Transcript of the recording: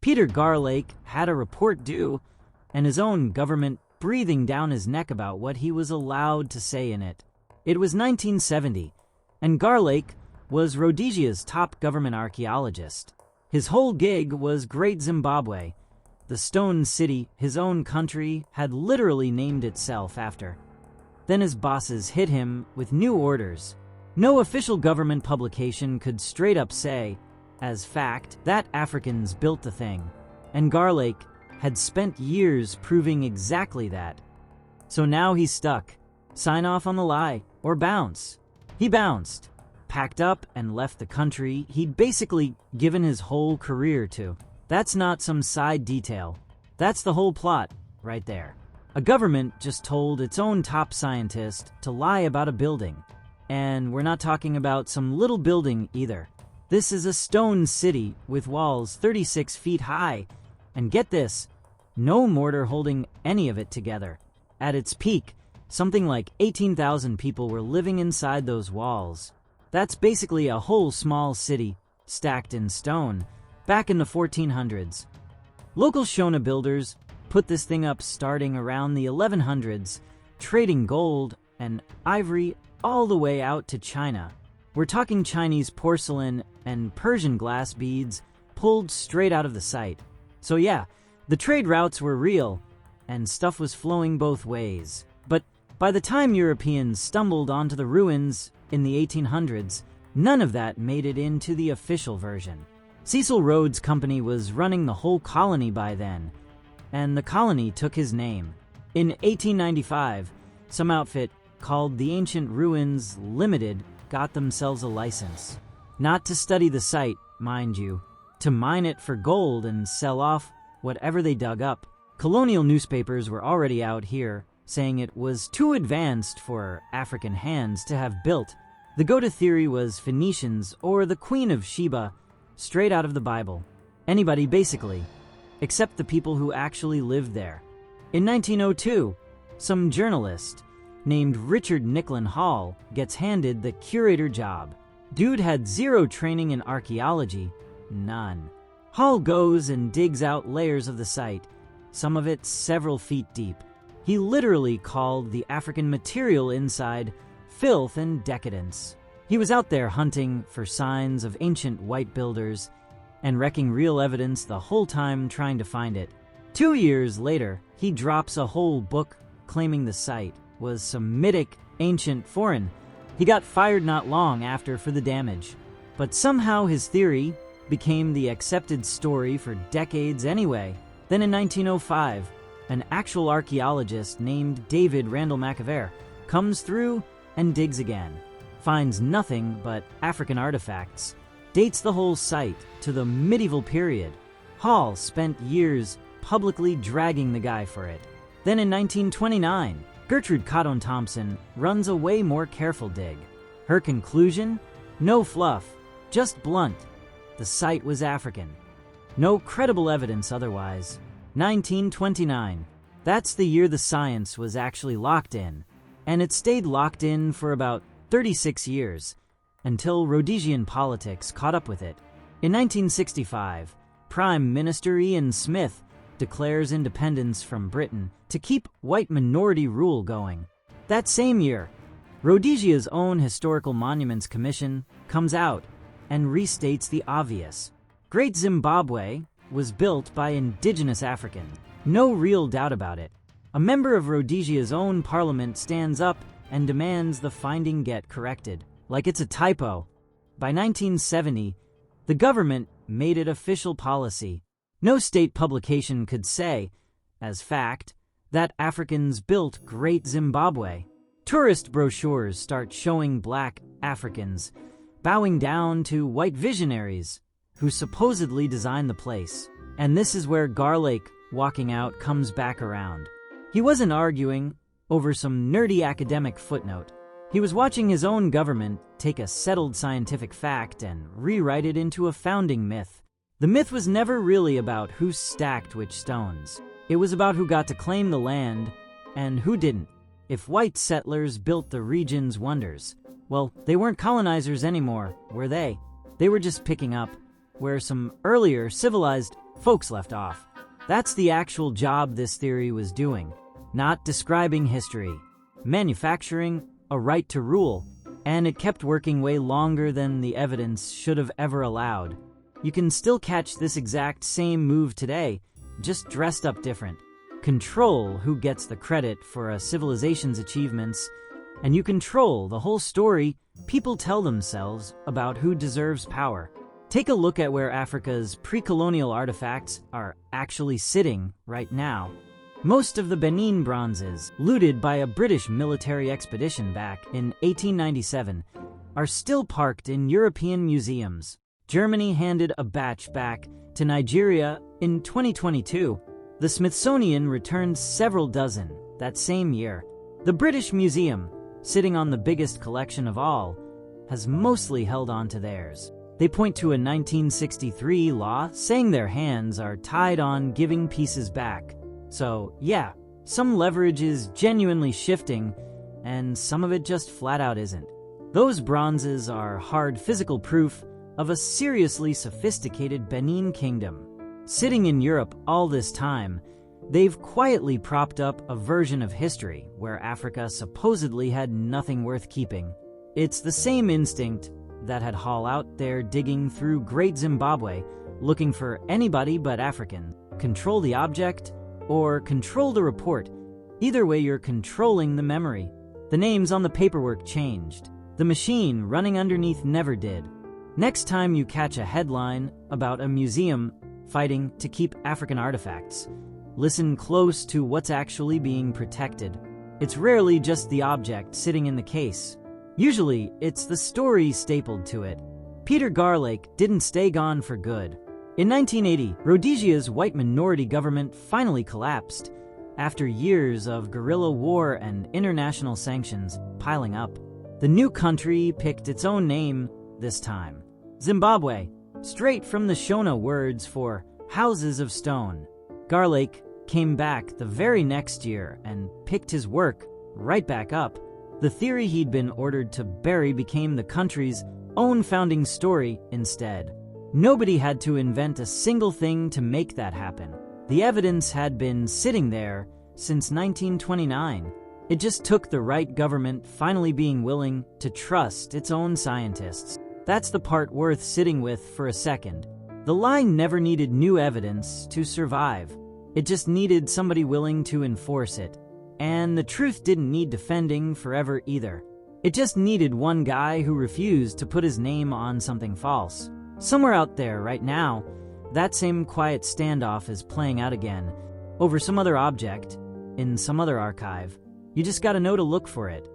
Peter Garlake had a report due, and his own government breathing down his neck about what he was allowed to say in it. It was 1970, and Garlake was Rhodesia's top government archaeologist. His whole gig was Great Zimbabwe, the stone city his own country had literally named itself after. Then his bosses hit him with new orders. No official government publication could straight up say, as fact, that Africans built the thing, and Garlake had spent years proving exactly that. So now he's stuck. Sign off on the lie, or bounce. He bounced, packed up, and left the country he'd basically given his whole career to. That's not some side detail. That's the whole plot, right there. A government just told its own top scientist to lie about a building. And we're not talking about some little building either. This is a stone city with walls 36 feet high. And get this, no mortar holding any of it together. At its peak, something like 18,000 people were living inside those walls. That's basically a whole small city, stacked in stone, back in the 1400s. Local Shona builders put this thing up starting around the 1100s, trading gold and ivory all the way out to China. We're talking Chinese porcelain and Persian glass beads pulled straight out of the site. So yeah, the trade routes were real, and stuff was flowing both ways. But by the time Europeans stumbled onto the ruins in the 1800s, none of that made it into the official version. Cecil Rhodes' company was running the whole colony by then, and the colony took his name. In 1895, some outfit called the Ancient Ruins Limited got themselves a license. Not to study the site, mind you, to mine it for gold and sell off whatever they dug up. Colonial newspapers were already out here saying it was too advanced for African hands to have built. The go-to theory was Phoenicians or the Queen of Sheba, straight out of the Bible. Anybody, basically, except the people who actually lived there. In 1902, some journalist named Richard Nicklin Hall gets handed the curator job. Dude had zero training in archaeology, none. Hall goes and digs out layers of the site, some of it several feet deep. He literally called the African material inside filth and decadence. He was out there hunting for signs of ancient white builders and wrecking real evidence the whole time trying to find it. 2 years later, he drops a whole book claiming the site was Semitic ancient foreign. He got fired not long after for the damage. But somehow his theory became the accepted story for decades anyway. Then in 1905, an actual archaeologist named David Randall McAvere comes through and digs again. Finds nothing but African artifacts. Dates the whole site to the medieval period. Hall spent years publicly dragging the guy for it. Then in 1929, Gertrude Cotton Thompson runs a way more careful dig. Her conclusion? No fluff, just blunt. The site was African. No credible evidence otherwise. 1929. That's the year the science was actually locked in, and it stayed locked in for about 36 years, until Rhodesian politics caught up with it. In 1965, Prime Minister Ian Smith declares independence from Britain to keep white minority rule going. That same year, Rhodesia's own Historical Monuments Commission comes out and restates the obvious. Great Zimbabwe was built by indigenous Africans. No real doubt about it. A member of Rhodesia's own parliament stands up and demands the finding get corrected, like it's a typo. By 1970, the government made it official policy. No state publication could say, as fact, that Africans built Great Zimbabwe. Tourist brochures start showing black Africans bowing down to white visionaries who supposedly designed the place. And this is where Garlake walking out comes back around. He wasn't arguing over some nerdy academic footnote. He was watching his own government take a settled scientific fact and rewrite it into a founding myth. The myth was never really about who stacked which stones. It was about who got to claim the land and who didn't. If white settlers built the region's wonders, well, they weren't colonizers anymore, were they? They were just picking up where some earlier civilized folks left off. That's the actual job this theory was doing, not describing history, manufacturing a right to rule, and it kept working way longer than the evidence should have ever allowed. You can still catch this exact same move today, just dressed up different. Control who gets the credit for a civilization's achievements, and you control the whole story people tell themselves about who deserves power. Take a look at where Africa's pre-colonial artifacts are actually sitting right now. Most of the Benin bronzes, looted by a British military expedition back in 1897, are still parked in European museums. Germany handed a batch back to Nigeria in 2022. The Smithsonian returned several dozen that same year. The British Museum, sitting on the biggest collection of all, has mostly held on to theirs. They point to a 1963 law saying their hands are tied on giving pieces back. So, yeah, some leverage is genuinely shifting, and some of it just flat out isn't. Those bronzes are hard physical proof of a seriously sophisticated Benin kingdom. Sitting in Europe all this time, they've quietly propped up a version of history where Africa supposedly had nothing worth keeping. It's the same instinct that had Hall out there digging through Great Zimbabwe, looking for anybody but African. Control the object, or control the report. Either way, you're controlling the memory. The names on the paperwork changed. The machine running underneath never did. Next time you catch a headline about a museum fighting to keep African artifacts, listen close to what's actually being protected. It's rarely just the object sitting in the case. Usually, it's the story stapled to it. Peter Garlake didn't stay gone for good. In 1980, Rhodesia's white minority government finally collapsed after years of guerrilla war and international sanctions piling up. The new country picked its own name this time, Zimbabwe, straight from the Shona words for houses of stone. Garlake came back the very next year and picked his work right back up. The theory he'd been ordered to bury became the country's own founding story instead. Nobody had to invent a single thing to make that happen. The evidence had been sitting there since 1929. It just took the right government finally being willing to trust its own scientists. That's the part worth sitting with for a second. The line never needed new evidence to survive. It just needed somebody willing to enforce it. And the truth didn't need defending forever either. It just needed one guy who refused to put his name on something false. Somewhere out there right now, that same quiet standoff is playing out again, over some other object, in some other archive. You just gotta know to look for it.